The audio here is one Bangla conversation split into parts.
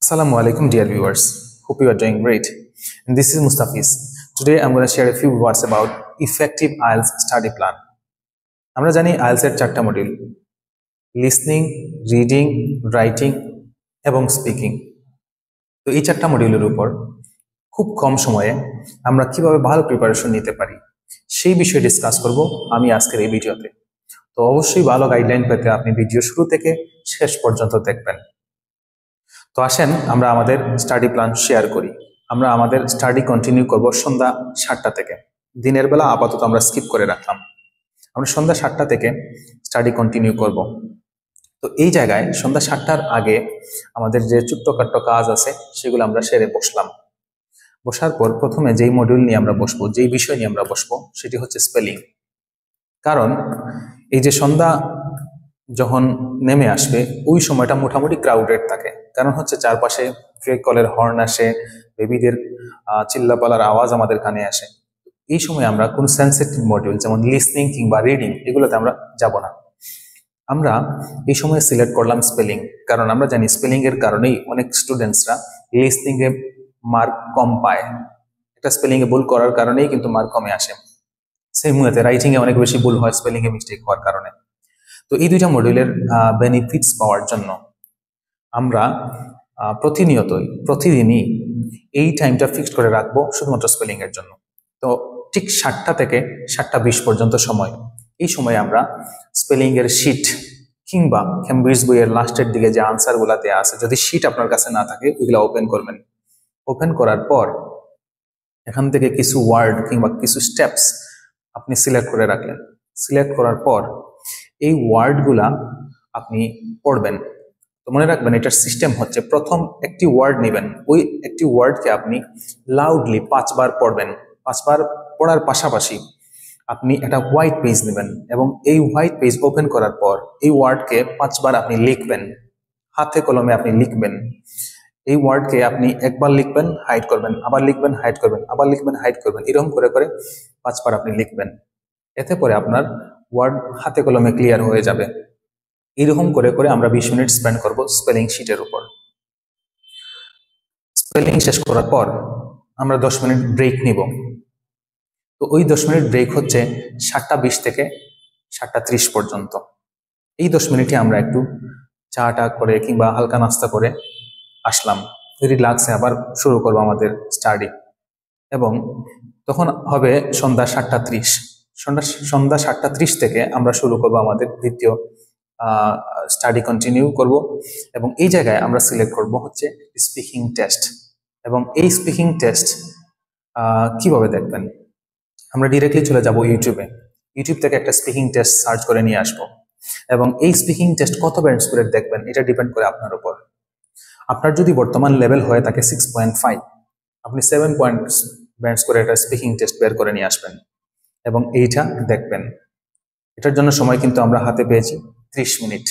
Assalamu alaikum, dear viewers. Hope you are doing great. And this is Mustafiz. Today I'm going to share a few words about effective IELTS study plan. আমরা জানি IELTS এর চারটা মডিউল: লিসনিং, রিডিং, রাইটিং এবং স্পিকিং। তো এই চারটা মডিউলের উপর খুব কম সময়ে আমরা কিভাবে ভালো প্রিপারেশন নিতে পারি সেই বিষয়ে ডিসকাস করব আমি আজকের এই ভিডিওতে। তো অবশ্যই ভালো গাইডলাইন পেতে আপনি ভিডিও শুরু থেকে শেষ পর্যন্ত দেখবেন। তো আসেন আমরা আমাদের স্টাডি প্ল্যান শেয়ার করি। আমরা আমাদের স্টাডি কন্টিনিউ করব সন্ধ্যা 7টা থেকে। দিনের বেলা আপাতত আমরা স্কিপ করে রাখলাম। আমরা সন্ধ্যা 7টা থেকে স্টাডি কন্টিনিউ করব। তো এই জায়গায় সন্ধ্যা 7টার আগে আমাদের যে ছোট্টখাট্ট কাজ আছে সেগুলো আমরা সেরে বসলাম। বসার পর প্রথমে যেই মডিউল নিয়ে আমরা বসবো, যেই বিষয় নিয়ে আমরা বসবো সেটি হচ্ছে স্পেলিং। কারণ এই যে সন্ধ্যা যখন নেমে আসবে ওই সময়টা মোটামুটি ক্রাউডেড থাকে। কারণ হচ্ছে চারপাশে কলের হর্ন আসে, বেবিদের চিল্লাপালার আওয়াজ আমাদের কানে আসে। এই সময় আমরা কোনো সেন্সিটিভ মডিউল যেমন লিসনিং কিংবা রিডিং এগুলোতে আমরা যাব না। আমরা এই সময় সিলেক্ট করলাম স্পেলিং, কারণ আমরা জানি স্পেলিং এর কারণেই অনেক স্টুডেন্টসরা লিসনিং এ মার্ক কম পায়। একটা স্পেলিং এ ভুল করার কারণেই কিন্তু মার্ক কমে আসে। সেই মুহূর্তে রাইটিং এ অনেক বেশি ভুল হয় স্পেলিং এ মিস্টেক হওয়ার কারণে। তো এই দুইটা মডিউলের বেনিফিটস পাওয়ার জন্য আমরা প্রতিদিনই এই টাইমটা ফিক্সড করে রাখবো শুধুমাত্র স্পেলিং এর জন্য। তো ঠিক 7টা থেকে 7টা 20 পর্যন্ত সময়, এই সময় আমরা স্পেলিং এর শিট কিংবা কেমব্রিজ বইয়ের লাস্টের দিকে যে আনসার গুলা দেওয়া আছে, যদি শিট আপনার কাছে না থাকে ওইগুলা ওপেন করবেন। ওপেন করার পর এখান থেকে কিছু ওয়ার্ড কিংবা কিছু স্টেপস আপনি সিলেক্ট করে রাখলেন। সিলেক্ট করার পর এই ওয়ার্ডগুলা আপনি পড়বেন। তো মনে রাখবেন এটার সিস্টেম হচ্ছে প্রথম একটি ওয়ার্ড নেবেন, ওই একটি ওয়ার্ডকে আপনি লাউডলি 5 বার পড়বেন। 5 বার পড়ার পাশাপাশি আপনি একটা হোয়াইট পেজ নেবেন এবং এই হোয়াইট পেজ ওপেন করার পর এই ওয়ার্ডকে 5 বার আপনি লিখবেন, হাতে কলমে আপনি লিখবেন। এই ওয়ার্ডকে আপনি একবার লিখবেন, হাইড করবেন, আবার লিখবেন, হাইড করবেন, আবার লিখবেন, হাইড করবেন, এরকম করে করে 5 বার আপনি লিখবেন। এতে করে আপনার ওয়ার্ড হাতে কলমে ক্লিয়ার হয়ে যাবে। এরকম করে করে আমরা 20 মিনিট স্পেন্ড করব স্পেলিং শিটের উপর। স্পেলিং শেষ করার পর আমরা 10 মিনিট ব্রেক নিব। তো ওই 10 মিনিট ব্রেক হচ্ছে 7টা 20 থেকে 7টা 30 পর্যন্ত। এই 10 মিনিটে আমরা একটু চা করে কিংবা হালকা নাস্তা করে আসলাম, রিল্যাক্সে আবার শুরু করবো আমাদের স্টাডি। এবং তখন হবে সন্ধ্যা 7টা 30। সন্ধ্যা 7টা 30 থেকে আমরা শুরু করব আমাদের দ্বিতীয় স্টাডি কন্টিনিউ করব। এবং এই জায়গায় আমরা সিলেক্ট করব হচ্ছে স্পিকিং টেস্ট। এবং এই স্পিকিং টেস্ট কিভাবে দেখবেন, আমরা ডিরেক্টলি চলে যাব ইউটিউব থেকে একটা স্পিকিং টেস্ট সার্চ করে নিয়ে আসবো। এবং এই স্পিকিং টেস্ট কত ব্যান্ডস করে দেখবেন এটা ডিপেন্ড করে আপনার উপর। আপনার যদি বর্তমান লেভেল হয়ে থাকে 6.5, আপনি 7 পয়েন্টস ব্যান্ডস করে একটা স্পিকিং টেস্ট বের করে নিয়ে আসবেন এবং এইটা দেখবেন। এটার জন্য সময় কিন্তু আমরা হাতে পেয়েছি 30 মিনিট,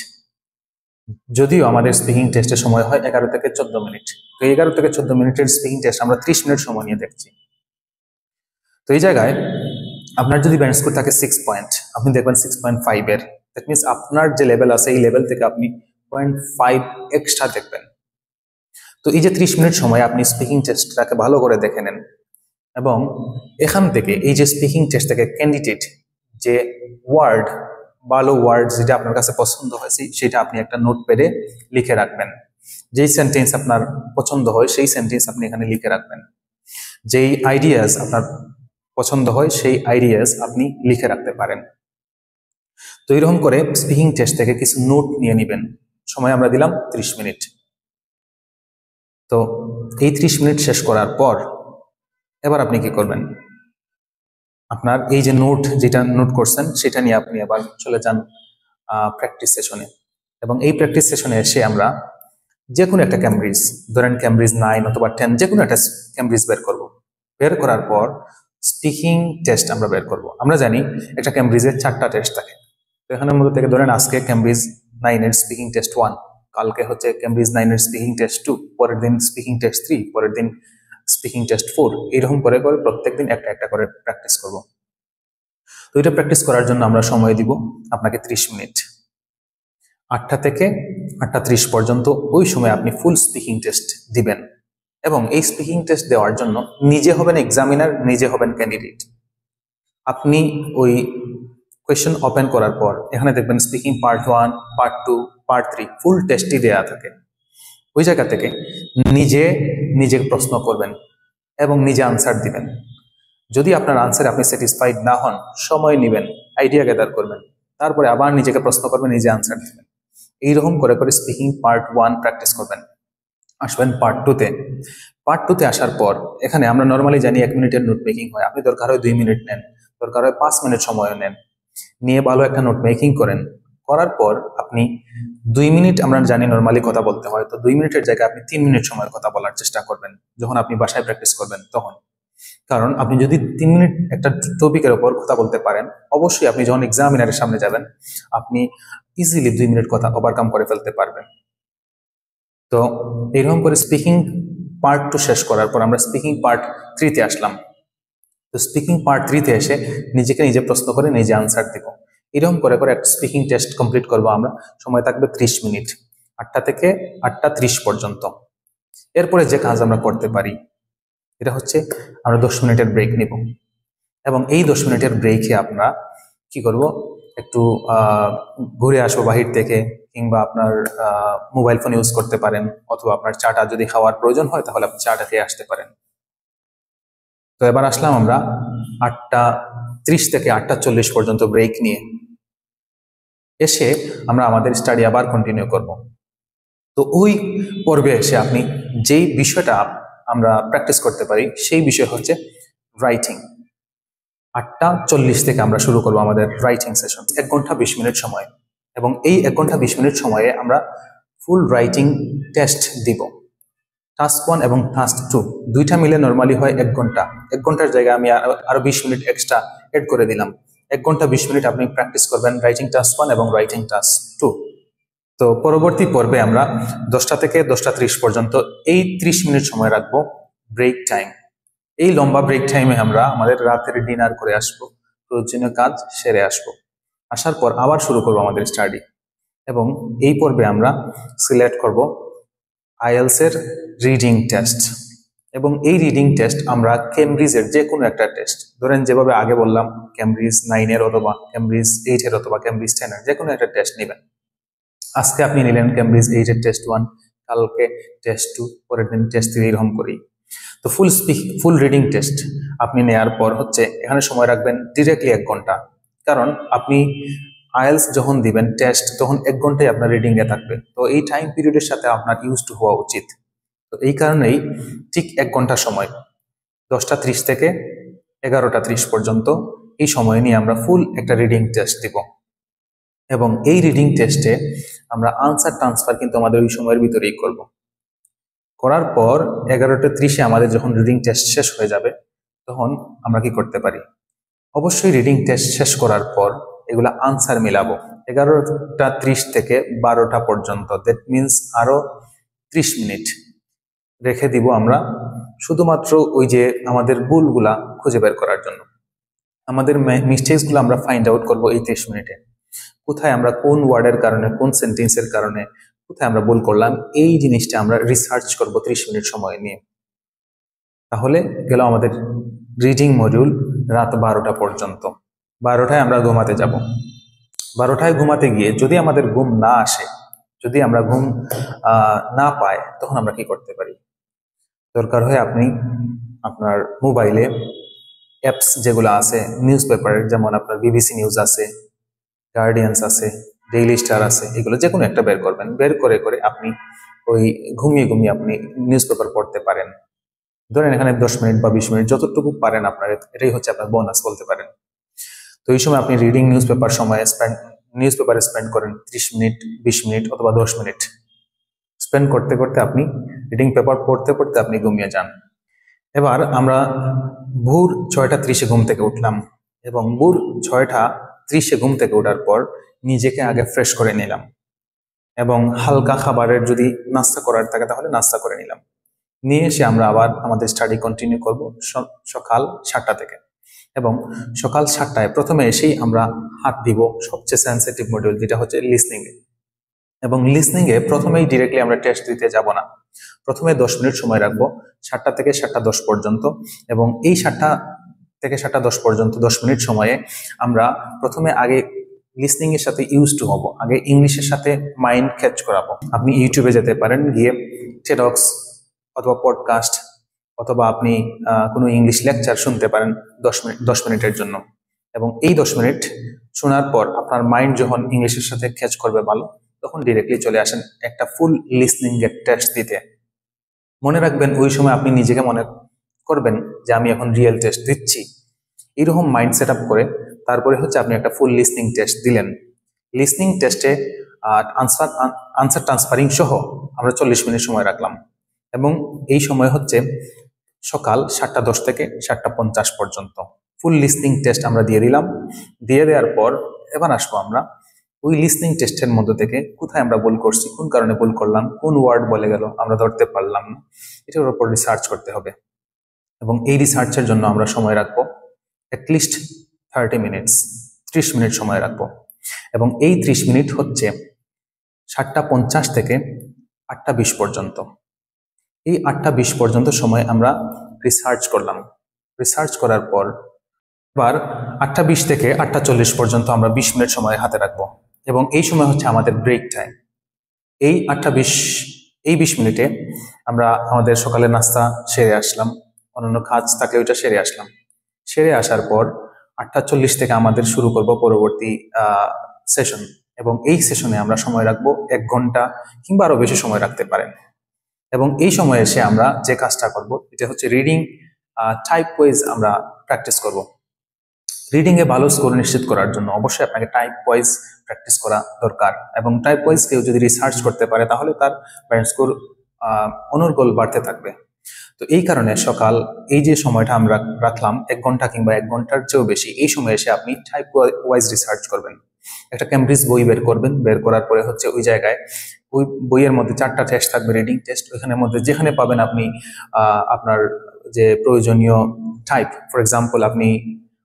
যদিও আমাদের স্পিকিং টেস্টের সময় হয় 11 থেকে 14 মিনিট। তো 11 থেকে 14 মিনিটের স্পিকিং টেস্ট আমরা 30 মিনিট সময় নিয়ে দেখছি। তো এই জায়গায় আপনার যদি ব্যান্ড স্কোর থাকে 6 পয়েন্ট, আপনি দেখবেন 6.5 এর, দ্যাট মিনস আপনার যে লেভেল আছে এই লেভেল থেকে আপনি 0.5 এক্সট্রা দেখবেন। তো এই যে 30 মিনিট সময় আপনি স্পিকিং টেস্টটাকে ভালো করে দেখে নেন এবং এখান থেকে এই যে স্পিকিং টেস্ট থেকে ক্যান্ডিডেট যে ওয়ার্ড, ভালো ওয়ার্ড যেটা আপনার কাছে পছন্দ হয়েছে সেটা আপনি একটা নোটপ্যাডে লিখে রাখবেন। যেই সেন্টেন্স আপনার পছন্দ হয় সেই সেন্টেন্স আপনি এখানে লিখে রাখবেন। যেই আইডিয়াস আপনার পছন্দ হয় সেই আইডিয়াস আপনি লিখে রাখতে পারেন। তো এরকম করে স্পিকিং টেস্ট থেকে কিছু নোট নিয়ে নেবেন। সময় আমরা দিলাম 30 মিনিট। তো এই 30 মিনিট শেষ করার পর এবার আপনি কি করবেন, আপনার এই যে যেটা নোট করছেন সেটা নিয়ে আপনি আবার চলে যান প্র্যাকটিস সেশনে। এবং এই প্র্যাকটিস সেশনে এসে আমরা যে কোনো একটা ক্যামব্রিজ, ধরেন ক্যামব্রিজ 9 অথবা 10, যে কোনো একটা ক্যামব্রিজ বের করব। বের করার পর স্পিকিং টেস্ট আমরা বের করব। আমরা জানি একটা ক্যামব্রিজের 4টা টেস্ট থাকে। তো এখানের মধ্যে থেকে ধরেন আজকে ক্যামব্রিজ 9 এর স্পিকিং টেস্ট 1, কালকে হচ্ছে ক্যামব্রিজ 9 এর স্পিকিং টেস্ট 2, পরের দিন স্পিকিং টেস্ট 3, পরের দিন স্পিকিং টেস্ট 4, এরকম করে করে প্রত্যেকদিন একটা একটা করে প্র্যাকটিস করব। তো এটা প্র্যাকটিস করার জন্য আমরা সময় দিব আপনাকে 30 মিনিট। 8টা থেকে 8:30 পর্যন্ত ওই সময় আপনি ফুল স্পিকিং টেস্ট দিবেন। এবং এই স্পিকিং টেস্ট দেওয়ার জন্য নিজে হবেন এক্সামিনার, নিজে হবেন ক্যান্ডিডেট। আপনি ওই কোয়েশ্চেন ওপেন করার পর এখানে দেখবেন স্পিকিং পার্ট 1, পার্ট 2, পার্ট 3 ফুল টেস্টই দেওয়া থাকে। ওই জায়গা থেকে নিজে প্রশ্ন করবেন এবং নিজে আনসার দিবেন। যদি আপনার আনসারে আপনি স্যাটিসফাইড না হন, সময় নেবেন, আইডিয়া গ্যাদার করবেন, তারপরে আবার নিজেকে প্রশ্ন করবেন, নিজে আনসার দিবেন। এইরকম করে করে স্পিকিং পার্ট 1 প্র্যাকটিস করবেন। আসবেন পার্ট 2-তে। পার্ট 2-তে আসার পর এখানে আমরা নর্মালি জানি 1 মিনিটের নোট মেকিং হয়। আপনি দরকার হয় 2 মিনিট নেন, দরকার হয় 5 মিনিট সময় নেন, নিয়ে ভালো একটা নোট মেকিং করেন। করার পর আপনি 2 মিনিট আমরা জানি নর্মালি কথা বলতে হয়, তো 2 মিনিটের জায়গায় আপনি 3 মিনিট সময় কথা বলার চেষ্টা করবেন যখন আপনি বাসায় প্র্যাকটিস করবেন তখন। কারণ আপনি যদি 3 মিনিট একটা টপিকের উপর কথা বলতে পারেন, অবশ্যই আপনি যখন এক্সামিনারের সামনে যাবেন আপনি ইজিলি 2 মিনিট কথা ওভারকাম করে ফেলতে পারবেন। তো এরকম করে স্পিকিং পার্ট 2 শেষ করার পর আমরা স্পিকিং পার্ট 3-তে আসলাম। তো স্পিকিং পার্ট 3-তে এসে নিজেকে নিজে প্রশ্ন করে নিজে আনসার দেব। এরকম করে করে একটা স্পিকিং টেস্ট কমপ্লিট করবো আমরা। সময় থাকবে 30 মিনিট, 8টা থেকে 8:30 পর্যন্ত। এরপরে যে কাজ আমরা করতে পারি এটা হচ্ছে আমরা 10 মিনিটের ব্রেক নিব। এবং এই 10 মিনিটের ব্রেকে আমরা কি করব, একটু ঘুরে আসবো বাহির থেকে, কিংবা আপনার মোবাইল ফোন ইউজ করতে পারেন, অথবা আপনার চাটা যদি খাওয়ার প্রয়োজন হয় তাহলে আপনি চাটা খেয়ে আসতে পারেন। তো এবার আসলাম আমরা 8:30 থেকে 8:40 পর্যন্ত ব্রেক নিয়ে। এসে আমরা আমাদের স্টাডি আবার কন্টিনিউ করব। তো ওই পর্বে এসে আপনি যেই বিষয়টা আমরা প্র্যাকটিস করতে পারি সেই বিষয় হচ্ছে রাইটিং। 8:40 থেকে আমরা শুরু করবো আমাদের রাইটিং সেশন, 1 ঘন্টা 20 মিনিট সময়। এবং এই 1 ঘন্টা 20 মিনিট সময়ে আমরা ফুল রাইটিং টেস্ট দিব। টাস্ক 1 এবং টাস্ক 2 দুইটা মিলে নর্মালি হয় 1 ঘন্টা। 1 ঘন্টার জায়গায় আমি আরো 20 মিনিট এক্সট্রা এড করে দিলাম। 1 ঘন্টা 20 মিনিট আপনি প্র্যাকটিস করবেন রাইটিং টাস্ক 1 এবং রাইটিং টাস্ক 2। তো পরবর্তী পর্বে আমরা 10টা থেকে 10:30 পর্যন্ত এই 30 মিনিট সময় রাখবো ব্রেক টাইম। এই লম্বা ব্রেক টাইমে আমরা আমাদের রাতের ডিনার করে আসবো, প্রয়োজনীয় কাজ সেরে আসবো। আসার পর আবার শুরু করবো আমাদের স্টাডি। এবং এই পর্বে আমরা সিলেক্ট করব আইএলস এর রিডিং টেস্ট। এবং এই রিডিং টেস্ট আমরা কেমব্রিজের যে কোনো একটা টেস্ট, ধরেন যেভাবে আগে বললাম কেমব্রিজ 9-এর অথবা কেমব্রিজ 8-এর অথবা কেমব্রিজ 10-এর যে কোনো একটা টেস্ট নেবেন। আজকে আপনি নিলেন কেমব্রিজ 8-এর টেস্ট 1, কালকে টেস্ট 2, পরের দিন টেস্ট 3, এরকম করি। তো ফুল রিডিং টেস্ট আপনি নেয়ার পর হচ্ছে এখানে সময় রাখবেন ডিরেক্টলি 1 ঘন্টা। কারণ আপনি আইএলস যখন দিবেন টেস্ট তখন 1 ঘন্টায় আপনার রিডিং এ থাকবে। তো এই টাইম পিরিয়ডের সাথে আপনার ইউজ টু হওয়া উচিত। তো এই কারণেই ঠিক 1 ঘন্টা সময়, 10:30 থেকে 11:30 পর্যন্ত এই সময় নিয়ে আমরা ফুল একটা রিডিং টেস্ট দিব। এবং এই রিডিং টেস্টে আমরা আনসার ট্রান্সফার কিন্তু আমাদের ওই সময়ের ভিতরেই করব। করার পর 11:30-এ আমাদের যখন রিডিং টেস্ট শেষ হয়ে যাবে তখন আমরা কি করতে পারি, অবশ্যই রিডিং টেস্ট শেষ করার পর এগুলা আনসার মিলাবো 11:30 থেকে 12টা পর্যন্ত। দ্যাট মিনস আরো 30 মিনিট রেখে দিব আমরা শুধুমাত্র ওই যে আমাদের ভুলগুলা খুঁজে বের করার জন্য। আমাদের মিস্টেকস গুলো আমরা ফাইন্ড আউট করবো এই 30 মিনিটে। কোথায় আমরা কোন ওয়ার্ডের কারণে, কোন সেন্টেন্সের কারণে কোথায় আমরা ভুল করলাম, এই জিনিসটা আমরা রিসার্চ করব 30 মিনিট সময় নিয়ে। তাহলে গেল আমাদের রিডিং মডিউল রাত 12টা পর্যন্ত। 12টায় আমরা ঘুমাতে যাব। 12টায় ঘুমাতে গিয়ে যদি আমাদের ঘুম না আসে, যদি আমরা ঘুম না পাই, তখন আমরা কি করতে পারি, দরকার হয় আপনি আপনার মোবাইলে অ্যাপস যেগুলো আছে নিউজ পেপারের, যেমন আপনার বিবিসি নিউজ আছে, গার্ডিয়ান্স আছে, ডেইলি স্টার আছে, এগুলো যে কোনো একটা বের করবেন। বের করে করে আপনি ওই ঘুমিয়ে ঘুমিয়ে আপনি নিউজ পেপার পড়তে পারেন। ধরেন এখানে 10 মিনিট বা 20 মিনিট যতটুকু পারেন আপনার, এটাই হচ্ছে আপনার বোনাস বলতে পারেন। তো এই সময় আপনি রিডিং নিউজ পেপারে স্পেন্ড করেন 30 মিনিট, 20 মিনিট অথবা 10 মিনিট স্পেন্ড করতে করতে আপনি রিডিং পেপার পড়তে পড়তে আপনি ঘুমিয়ে যান। এবার আমরা ভোর 6:30-এ ঘুম থেকে উঠলাম এবং ভোর 6:30-এ ঘুম থেকে ওঠার পর নিজেকে আগে ফ্রেশ করে নিলাম এবং হালকা খাবারের যদি নাস্তা করার থাকে তাহলে নাস্তা করে নিলাম। নিয়ে এসে আমরা আবার আমাদের স্টাডি কন্টিনিউ করব সকাল 7টা থেকে। এবং সকাল 7টায় প্রথমে এসেই আমরা হাত দিব সবচেয়ে সেন্সিটিভ মডিউল, যেটা হচ্ছে লিসনিং এ। এবং লিসনিং এ প্রথমেই ডিরেক্টলি আমরা টেস্ট দিতে যাব না। প্রথমে 10 মিনিট সময় রাখবো 7টা থেকে 7টা 10 পর্যন্ত, এবং এই 7টা থেকে 7টা 10 পর্যন্ত 10 মিনিট সময়ে আমরা প্রথমে আগে লিসনিং এর সাথে ইউজ টু হব, আগে ইংলিশের সাথে মাইন্ড ক্যাচ করাবো। আপনি ইউটিউবে যেতে পারেন, গিয়ে টেডক্স অথবা পডকাস্ট অথবা আপনি কোনো ইংলিশ লেকচার শুনতে পারেন 10 মিনিটের জন্য, এবং এই 10 মিনিট শোনার পর আপনার মাইন্ড যখন ইংলিশের সাথে ক্যাচ করবে ভালো, তখন ডিরেক্টলি চলে আসেন একটা ফুল লিসনিং এর টেস্ট দিতে। মনে রাখবেন ওই সময় আপনি নিজেকে মনে করবেন যে আমি এখন রিয়েল টেস্ট দিচ্ছি, এরকম মাইন্ড সেট আপ করে তারপরে হচ্ছে আপনি একটা ফুল লিসনিং টেস্ট দিলেন। লিসনিং টেস্টে আনসার ট্রান্সফারিং সহ আমরা 40 মিনিট সময় রাখলাম, এবং এই সময় হচ্ছে সকাল 7টা 10 থেকে 7টা 50 পর্যন্ত ফুল লিসনিং টেস্ট আমরা দিয়ে দিলাম। দিয়ে দেওয়ার পর এবার আসবো আমরা ওই লিসনিং টেস্টের মধ্যে থেকে কোথায় আমরা ভুল করছি, কোন কারণে ভুল করলাম, কোন ওয়ার্ড বলে গেল আমরা ধরতে পারলাম না, এটার উপর রিসার্চ করতে হবে। এবং এই রিসার্চের জন্য আমরা সময় রাখবো অ্যাটলিস্ট 30 মিনিটস, 30 মিনিট সময় রাখবো। এবং এই 30 মিনিট হচ্ছে 7টা 50 থেকে 8টা 20 পর্যন্ত। এই 8টা 20 পর্যন্ত সময় আমরা রিসার্চ করলাম। রিসার্চ করার পর এবার 8টা 20 থেকে 8টা 40 পর্যন্ত আমরা 20 মিনিট সময় হাতে রাখবো, এবং এই সময় হচ্ছে আমাদের ব্রেক টাইম। এই 20 মিনিটে আমরা আমাদের সকালের নাস্তা সেরে আসলাম, অন্যান্য কাজ থাকলে ওইটা সেরে আসলাম। সেরে আসার পর 8টা 40 থেকে আমাদের শুরু করব পরবর্তী সেশন, এবং এই সেশনে আমরা সময় রাখবো 1 ঘন্টা কিংবা আরো বেশি সময় রাখতে পারেন। এবং এই সময়ে এসে আমরা যে কাজটা করব এটা হচ্ছে রিডিং টাইপ ওয়াইজ আমরা প্র্যাকটিস করব। রিডিং এ ভালো স্কোর নিশ্চিত করার জন্য অবশ্যই আপনাকে টাইপ ওয়াইজ প্র্যাকটিস করা দরকার, এবং টাইপ ওয়াইজ কেউ যদি রিসার্চ করতে পারে তাহলে তার ব্যান্ড স্কোর অনর্গল বাড়তে থাকবে। তো এই কারণে সকাল এই যে সময়টা আমরা রাখলাম 1 ঘন্টা কিংবা 1 ঘন্টার চেয়েও বেশি, এই সময় এসে আপনি টাইপ ওয়াইজ রিসার্চ করবেন। একটা ক্যামব্রিজ বই বের করবেন, বের করার পরে হচ্ছে ওই জায়গায় ওই বইয়ের মধ্যে 4টা টেস্ট থাকবে, রিডিং টেস্ট। ওইখানের মধ্যে যেখানে পাবেন আপনি আপনার যে প্রয়োজনীয় টাইপ, ফর এক্সাম্পল আপনি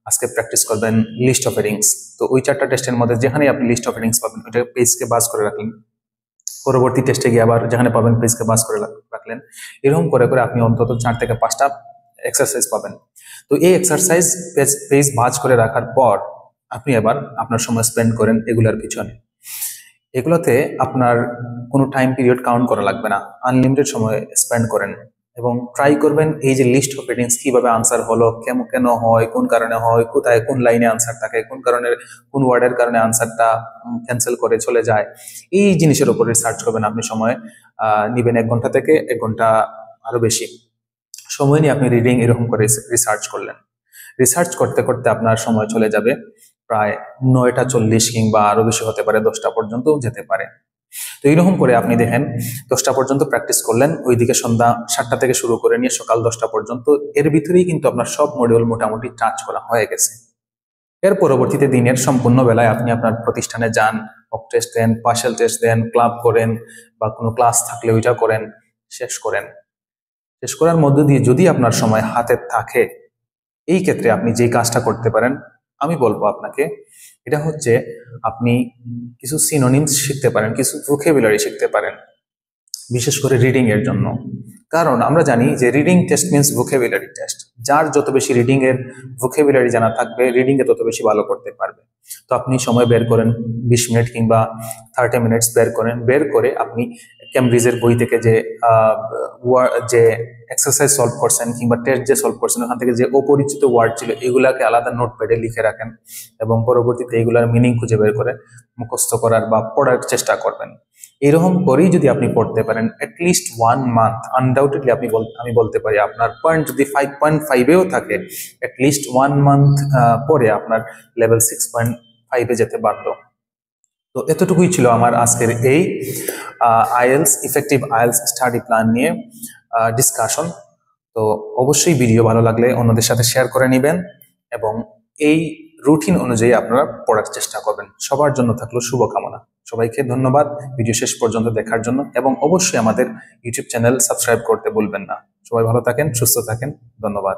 আজকে প্র্যাকটিস করবেন লিস্ট অফ হেডিংস, তো ওই 4টা টেস্টের মধ্যে যেখানে আপনি লিস্ট অফ হেডিংস পাবেন ওইটা পেজকে বাজ করে রাখলেন। পরবর্তী টেস্টে গিয়ে আবার যেখানে পাবেন পেজকে বাজ করে রাখলেন। এরকম করে করে আপনি অন্তত 4 থেকে 5টা এক্সারসাইজ পাবেন। তো এই এক্সারসাইজ পেজ বাজ করে রাখার পর আপনি এবার আপনার সময় স্পেন্ড করেন এগুলার পিছনে। এগুলোতে আপনার কোনো টাইম পিরিয়ড কাউন্ট করা লাগবে না, আনলিমিটেড সময় স্পেন্ড করেন, এবং ট্রাই করবেন এই যে লিস্ট অফ হেডিংস কিভাবে আনসার হলো, কেন হয়, কোন কারণে হয়, কোথায় কোন লাইনে আনসার থাকে, কোন কারণে কোন ওয়ার্ডের কারণে আনসারটা ক্যান্সেল করে চলে যায়, এই জিনিসের উপর রিসার্চ করবেন। আপনি সময় নিবেন 1 ঘন্টা থেকে 1 ঘন্টা আরো বেশি সময় নিয়ে আপনি রিডিং এরকম করে রিসার্চ করলেন। রিসার্চ করতে করতে আপনার সময় চলে যাবে প্রায় 9টা 40 কিংবা আরো বেশি হতে পারে, 10টা পর্যন্ত যেতে পারে। তো এইরকম করে আপনি দেখেন 10টা পর্যন্ত প্র্যাকটিস করলেন, ওইদিকে সন্ধ্যা 7টা থেকে শুরু করে নিয়ে সকাল 10টা পর্যন্ত, এর ভিতরেই কিন্তু আপনার সব মডিউল মোটামুটি টাচ করা হয়ে গেছে। এর পরবর্তীতে দিনের সম্পূর্ণ বেলায় আপনি আপনার প্রতিষ্ঠানে যান, মক টেস্ট দেন, পার্শিয়াল টেস্ট দেন, ক্লাব করেন, বা কোনো ক্লাস থাকলে ওইটা করেন, শেষ করার মধ্য দিয়ে যদি আপনার সময় হাতে থাকে, এই ক্ষেত্রে আপনি যেই কাজটা করতে পারেন আমি বলবো আপনাকে, এটা হচ্ছে আপনি কিছু সিনোনিমস শিখতে পারেন, কিছু ভোকাবুলারি শিখতে পারেন, বিশেষ করে রিডিং এর জন্য। কারণ আমরা জানি যে reading test means vocabulary test. যার যত বেশি রিডিং এর ভোকাবুলারি জানা থাকবে, রিডিং এ তত বেশি ভালো করতে পারবে। তো আপনি সময় বের করেন 20 মিনিট কিংবা 30 মিনিটস বের করে আপনি ক্যামব্রিজের বই থেকে যে এক্সারসাইজ সলভ করছেন কিংবা টেস্ট যে সলভ করছেন, ওখান থেকে যে অপরিচিত ওয়ার্ড ছিল এগুলাকে আলাদা নোটপ্যাডে লিখে রাখেন, এবং পরবর্তীতে এগুলার মিনিং খুঁজে বের করে মুখস্থ করার বা পড়ার চেষ্টা করবেন। এরকম করেই যদি আপনি পড়তে পারেন অ্যাটলিস্ট 1 মান্থ, আনডাউটেডলি আমি বলতে পারি আপনার পয়েন্ট যদি 5.5-এও থাকে, অ্যাটলিস্ট 1 মান্থ পরে আপনার লেভেল 6.5-এ যেতে বাধ্য। তো এতটুকুই ছিল আমার আজকের এই IELTS effective IELTS study plan নিয়ে ডিসকাশন। তো অবশ্যই ভিডিও ভালো লাগলে অন্যদের সাথে শেয়ার করে নেবেন, এবং এই রুটিন অনুযায়ী আপনারা পড়ার চেষ্টা করবেন। সবার জন্য থাকলো শুভকামনা। সবাইকে ধন্যবাদ ভিডিও শেষ পর্যন্ত দেখার জন্য, এবং অবশ্যই আমাদের ইউটিউব চ্যানেল সাবস্ক্রাইব করতে ভুলবেন না। সবাই ভালো থাকেন, সুস্থ থাকেন, ধন্যবাদ।